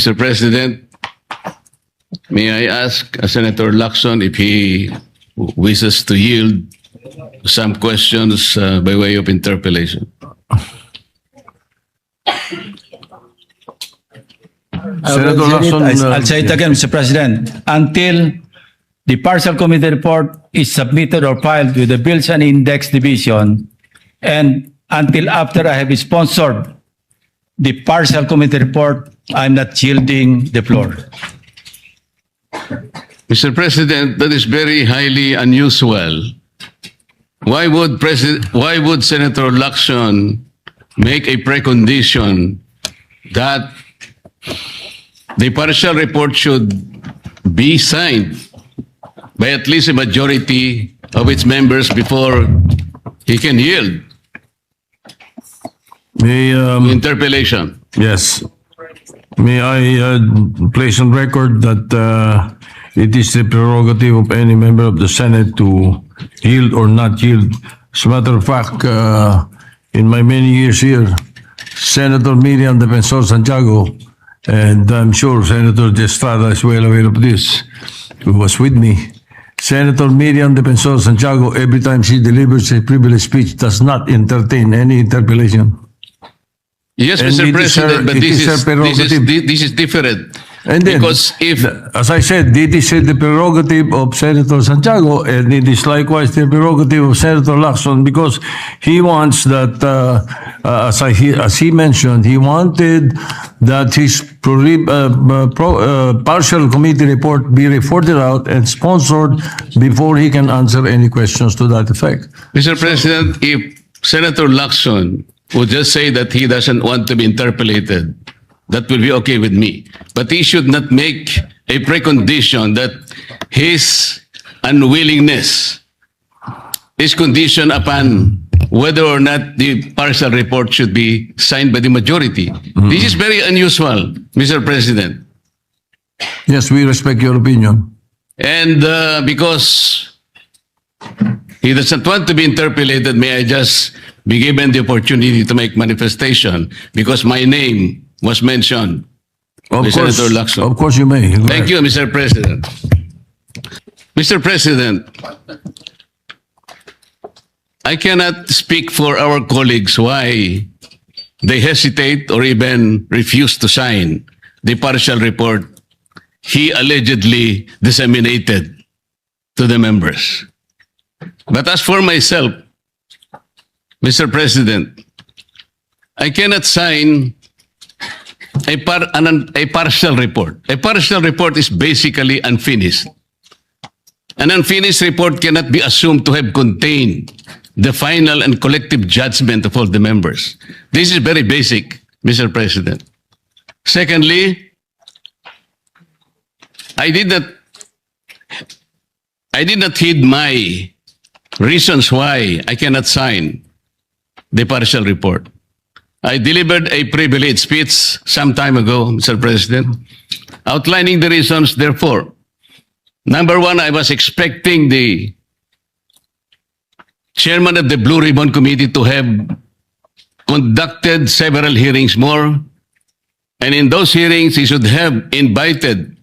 Mr. President, may I ask Senator Lacson if he wishes to yield some questions by way of interpellation? Senator Lacson, I'll say it again, Mr. President. Until the partial committee report is submitted or filed with the Bills and Index Division, and until after I have sponsored the partial committee report, I'm not yielding the floor. Mr. President, that is very highly unusual. Why would Senator Lacson make a precondition that the partial report should be signed by at least a majority of its members before he can yield may, interpellation? yes. May I place on record that it is the prerogative of any member of the Senate to yield or not yield. As a matter of fact, in my many years here, Senator Miriam Defensor Santiago, and I'm sure Senator De Estrada is well aware of this, who was with me. Senator Miriam Defensor Santiago, every time she delivers a privileged speech, does not entertain any interpellation. Yes, And Mr. it is her- President, but it is her prerogative. this is different. And then, Because if as I said, it is the prerogative of Senator Santiago, and it is likewise the prerogative of Senator Lacson, because he wants that, as he mentioned, he wanted that his partial committee report be reported out and sponsored before he can answer any questions to that effect. Mr. President, if Senator Lacson would just say that he doesn't want to be interpellated, that will be okay with me. But he should not make a precondition that his unwillingness is conditioned upon whether or not the partial report should be signed by the majority. This is very unusual, Mr. President. Yes, we respect your opinion. And because he doesn't want to be interpellated, may I just be given the opportunity to make manifestation because my name was mentioned Of by course, Senator Lacson. of course you may. Go Thank ahead. you, Mr. President. Mr. President, I cannot speak for our colleagues why they hesitate or even refuse to sign the partial report he allegedly disseminated to the members. But as for myself, Mr. President, I cannot sign a partial report. A partial report is basically unfinished. An unfinished report cannot be assumed to have contained the final and collective judgment of all the members. This is very basic, Mr. President. Secondly, I did not heed my reasons why I cannot sign the partial report. I delivered a privileged speech some time ago, Mr. President, outlining the reasons, therefore. Number one, I was expecting the chairman of the Blue Ribbon Committee to have conducted several hearings more, and in those hearings, he should have invited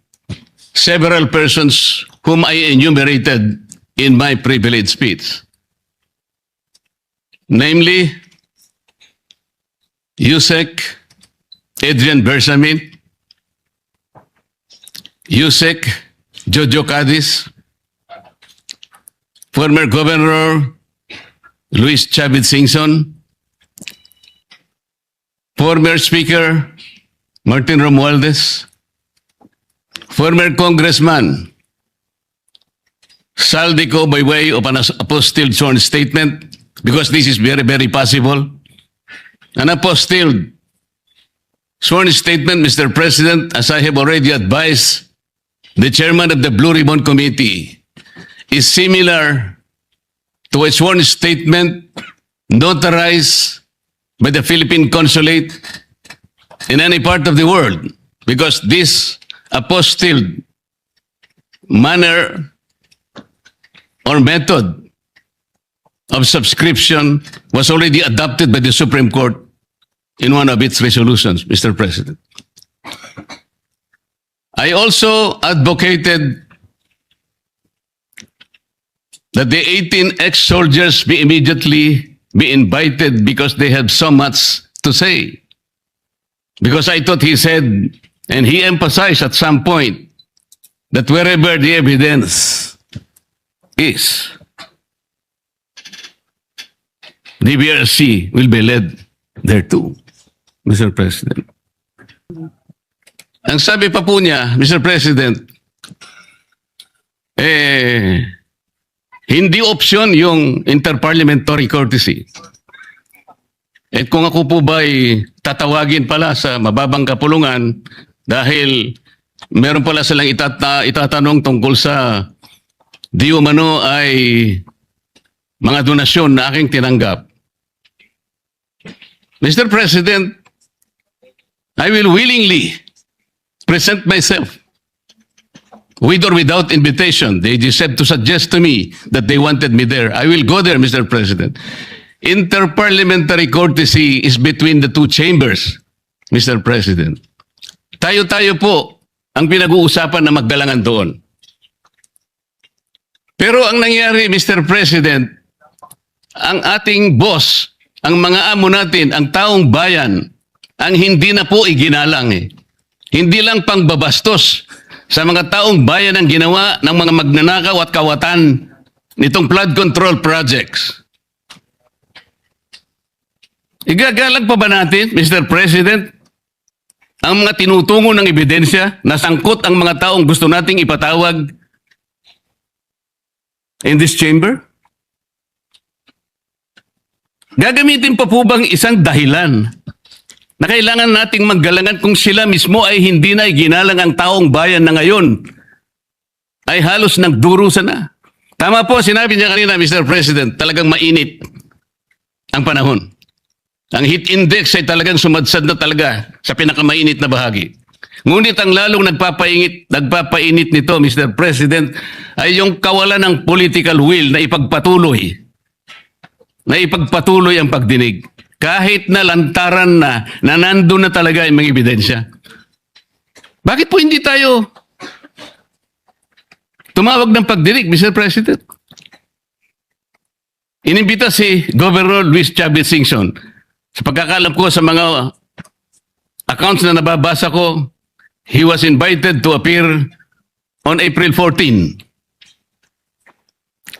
several persons whom I enumerated in my privileged speech. Namely, Yusek Adrian Bersamin, Yusek Jojo Cadiz, former Governor Luis Chavez Singson, former Speaker Martin Romualdez, former Congressman Saldico by way of an apostilled sworn statement, because this is very, very possible. An apostilled sworn statement, Mr. President, as I have already advised the chairman of the Blue Ribbon Committee, is similar to a sworn statement notarized by the Philippine Consulate in any part of the world, because this apostilled manner or method of subscription was already adopted by the Supreme Court in one of its resolutions, Mr. President. I also advocated that the 18 ex-soldiers be immediately be invited because they have so much to say. Because I thought he said, and he emphasized at some point, that wherever the evidence is, the BRC will be led there too, Mr. President. Ang sabi pa po niya, Mr. President, hindi option yung interparliamentary courtesy. At kung ako po ba'y tatawagin pala sa mababang kapulungan dahil meron pala silang itatanong tungkol sa di umano ay mga donasyon na aking tinanggap. Mr. President, I will willingly present myself with or without invitation. They just said to suggest to me that they wanted me there. I will go there, Mr. President. Interparliamentary courtesy is between the two chambers, Mr. President. Tayo-tayo po ang pinag-uusapan na maggalangan doon. Pero ang nangyari, Mr. President, ang ating boss, ang mga amo natin, ang taong bayan, ang hindi na po iginalang eh. Hindi lang pangbabastos sa mga taong bayan ang ginawa ng mga magnanakaw at kawatan nitong flood control projects. Igagalang pa ba natin, Mr. President, ang mga tinutungo ng ebidensya na sangkot ang mga taong gusto nating ipatawag in this chamber? Gagamitin pa po bang isang dahilan na kailangan nating maggalangan kung sila mismo ay hindi na iginalang ang taong bayan na ngayon ay halos nagdurusa na? Tama po, sinabi niya kanina, Mr. President, talagang mainit ang panahon. Ang heat index ay talagang sumadsad na talaga sa pinakamainit na bahagi. Ngunit ang lalong nagpapainit nito, Mr. President, ay yung kawalan ng political will na ipagpatuloy ang pagdinig. Kahit na lantaran na nandun na talaga yung mga ebidensya. Bakit po hindi tayo tumawag ng pagdinig, Mr. President? Inimbita si Governor Luis Chavez Singson. Sa pagkakalam ko sa mga accounts na nababasa ko, he was invited to appear on April 14.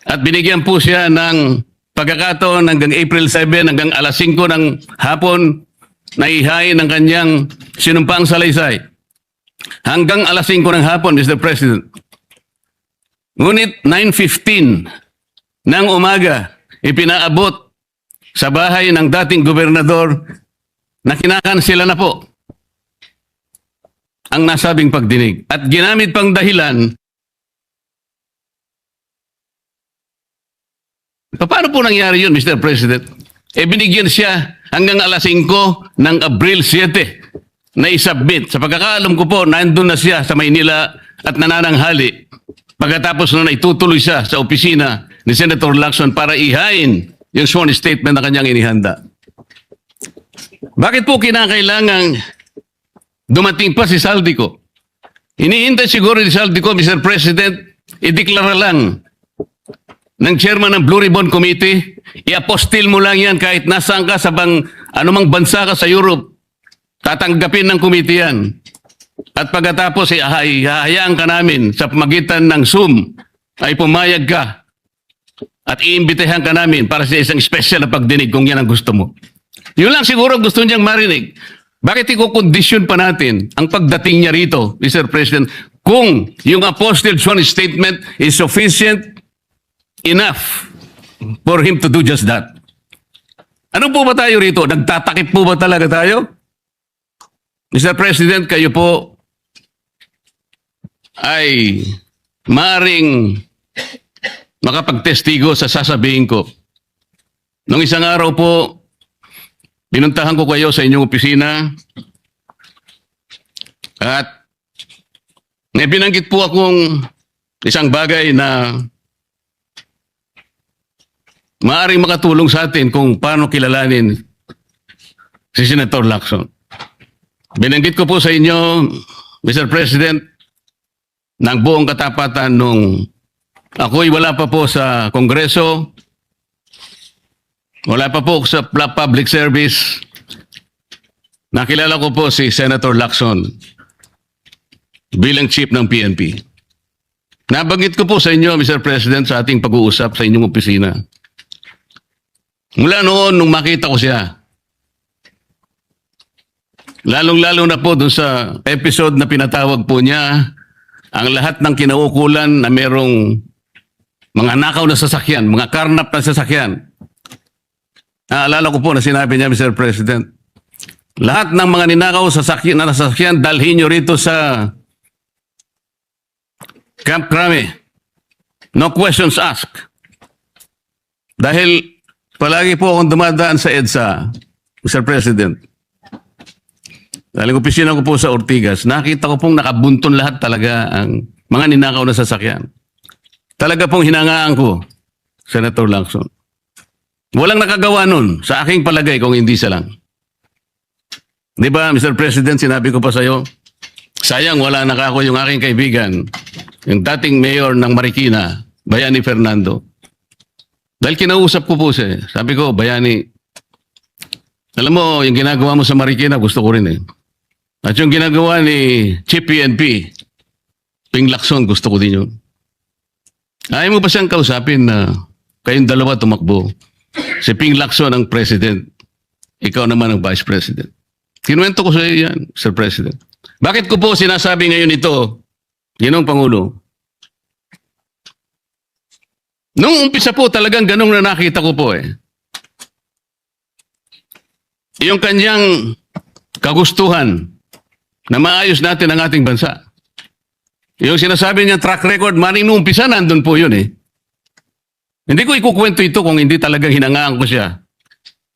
At binigyan po siya ng pagkakataon hanggang April 7, hanggang alas 5 ng hapon, na ihain ng kanyang sinumpaang salaysay. Hanggang alas 5 ng hapon, Mr. President. Ngunit 9:15 ng umaga, ipinaabot sa bahay ng dating gobernador na kinakansela na po ang nasabing pagdinig. At ginamit pang dahilan, paano po nangyari yun, Mr. President? Binigyan siya hanggang alas 5 ng Abril 7 na isubmit. Sa pagkakaalam ko po, nandun na siya sa Maynila at nanananghali. Pagkatapos nun ay tutuloy siya sa opisina ni Senator Lacson para ihain yung sworn statement na kanyang inihanda. Bakit po kinakailangang dumating pa si Saldico? Iniintay siguro ni Saldico, Mr. President, ideklara lang ng chairman ng Blue Ribbon Committee, i-apostil mo lang yan kahit nasaan ka sa anumang bansa ka sa Europe, tatanggapin ng committee yan. At pagkatapos, hahayaan ka namin sa pamagitan ng Zoom, ay pumayag ka at iimbitahan ka namin para sa isang special na pagdinig kung yan ang gusto mo. Yun lang siguro gusto niyang marinig. Bakit i-condition pa natin ang pagdating niya rito, Mr. President, kung yung apostilled sworn statement is sufficient enough for him to do just that? Ano po ba tayo rito? Nagtatakip po ba talaga tayo? Mr. President, kayo po ay maaring makapagtestigo sa sasabihin ko. Nung isang araw po, pinuntahan ko kayo sa inyong opisina at may binanggit po akong isang bagay na maaring makatulong sa atin kung paano kilalanin si Senator Lacson. Binanggit ko po sa inyo, Mr. President, ng buong katapatan nung ako'y wala pa po sa Kongreso, wala pa po sa public service. Nakilala ko po si Senator Lacson bilang chief ng PNP. Nabanggit ko po sa inyo, Mr. President, sa ating pag-uusap sa inyong opisina. Mula noon, nung makita ko siya, lalong-lalo na po dun sa episode na pinatawag po niya, ang lahat ng kinaukulan na merong mga nakaw na sasakyan, mga karnap na sasakyan. Naalala ko po na sinabi niya, Mr. President, lahat ng mga ninakaw na sasakyan, dalhin nyo rito sa Camp Crame. No questions asked. Dahil palagi po akong dumadaan sa EDSA, Mr. President. Dahil opisina ko po sa Ortigas, nakita ko pong nakabunton lahat talaga ang mga ninakaw na sasakyan. Talaga pong hinangaan ko, Senator Lacson. Walang nakagawa nun sa aking palagay kung hindi siya lang. Di ba, Mr. President, sinabi ko pa sa iyo, sayang wala nakako yung aking kaibigan, yung dating mayor ng Marikina, Bayani Fernando. Dahil kinausap ko po siya. Sabi ko, Bayani, alam mo, yung ginagawa mo sa Marikina, gusto ko rin eh. At yung ginagawa ni Chief PNP, Ping Lacson, gusto ko din yun. Ayaw mo ba siyang kausapin na kayong dalawa tumakbo? Si Ping Lacson ang president. Ikaw naman ang vice president. Kinuwento ko sa iyo yan, Sir President. Bakit ko po sinasabi ngayon ito, Ginoong Pangulo? Nung umpisa po talagang ganong na nakita ko po eh. Yung kanyang kagustuhan na maayos natin ang ating bansa. Yung sinasabi niya track record, maring nung umpisa nandun po yun eh. Hindi ko ikukwento ito kung hindi talagang hinangaan ko siya.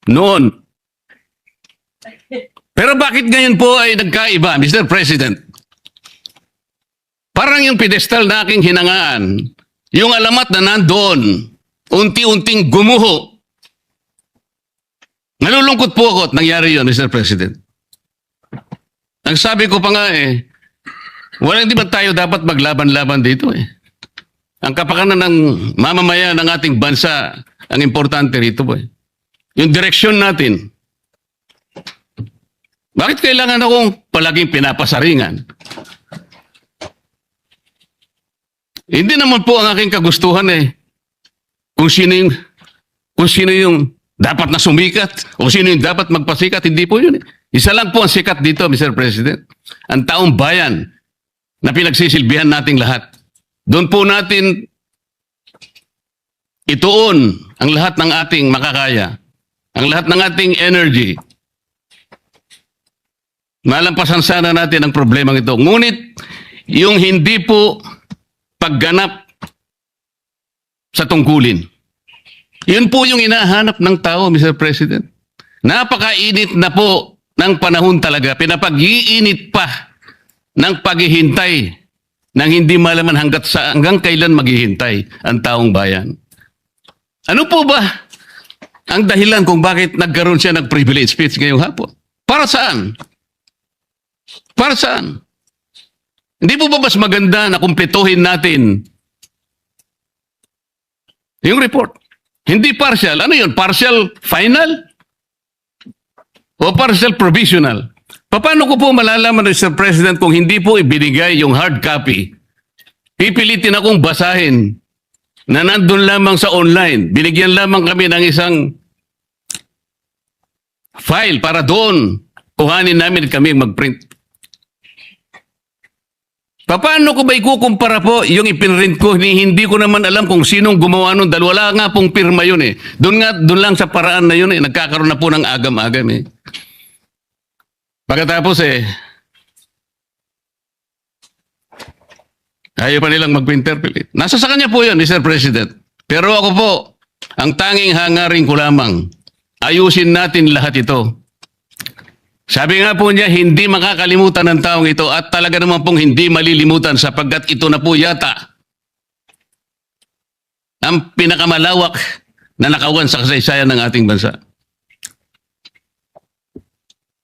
Noon. Pero bakit ngayon po ay nagkaiba, Mr. President? Parang yung pedestal na aking hinangaan, yung alamat na nandoon, unti-unting gumuho. Nalulungkot po ako at nangyari yun, Mr. President. Ang sabi ko pa nga eh, walang di ba tayo dapat maglaban-laban dito eh. Ang kapakanan ng mamamayan ng ating bansa, ang importante rito po eh. Yung direksyon natin. Bakit kailangan akong palaging pinapasaringan? Hindi naman po ang aking kagustuhan eh. Kung sino yung dapat na sumikat o sino yung dapat magpasikat, hindi po yun eh. Isa lang po ang sikat dito, Mr. President. Ang taong bayan na pinagsisilbihan nating lahat. Doon po natin ituon ang lahat ng ating makakaya, ang lahat ng ating energy. Malampasan sana natin ang problemang ito. Ngunit, yung hindi po pagganap sa tungkulin. Yun po yung inahanap ng tao, Mr. President. Napakainit na po ng panahon talaga. Pinapag-iinit pa ng paghihintay nang hindi malaman hanggang kailan maghihintay ang taong bayan. Ano po ba ang dahilan kung bakit nagkaroon siya ng privilege speech ngayong hapon? Para saan? Para saan? Hindi po ba mas maganda na kumpletuhin natin yung report? Hindi partial. Ano yun? Partial final? O partial provisional? Paano ko po malalaman, Mr. President, kung hindi po ibinigay yung hard copy? Pipilitin akong basahin na nandun lamang sa online. Binigyan lamang kami ng isang file para doon kuhanin namin kami mag-print. Paano ko ba ikukumpara po yung ipinrint ko? Hindi ko naman alam kung sinong gumawa nun dahil wala nga pong pirma yun eh. Doon lang sa paraan na yun eh. Nagkakaroon na po ng agam-agam eh. Pagkatapos eh, ayaw pa nilang mag-interpolate. Nasa sa kanya po yun, Mr. President. Pero ako po, ang tanging hangarin ko lamang, ayusin natin lahat ito. Sabi nga po niya, hindi makakalimutan ng taong ito at talaga naman pong hindi malilimutan sapagkat ito na po yata ang pinakamalawak na nakawan sa kasaysayan ng ating bansa.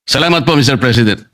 Salamat po, Mr. President.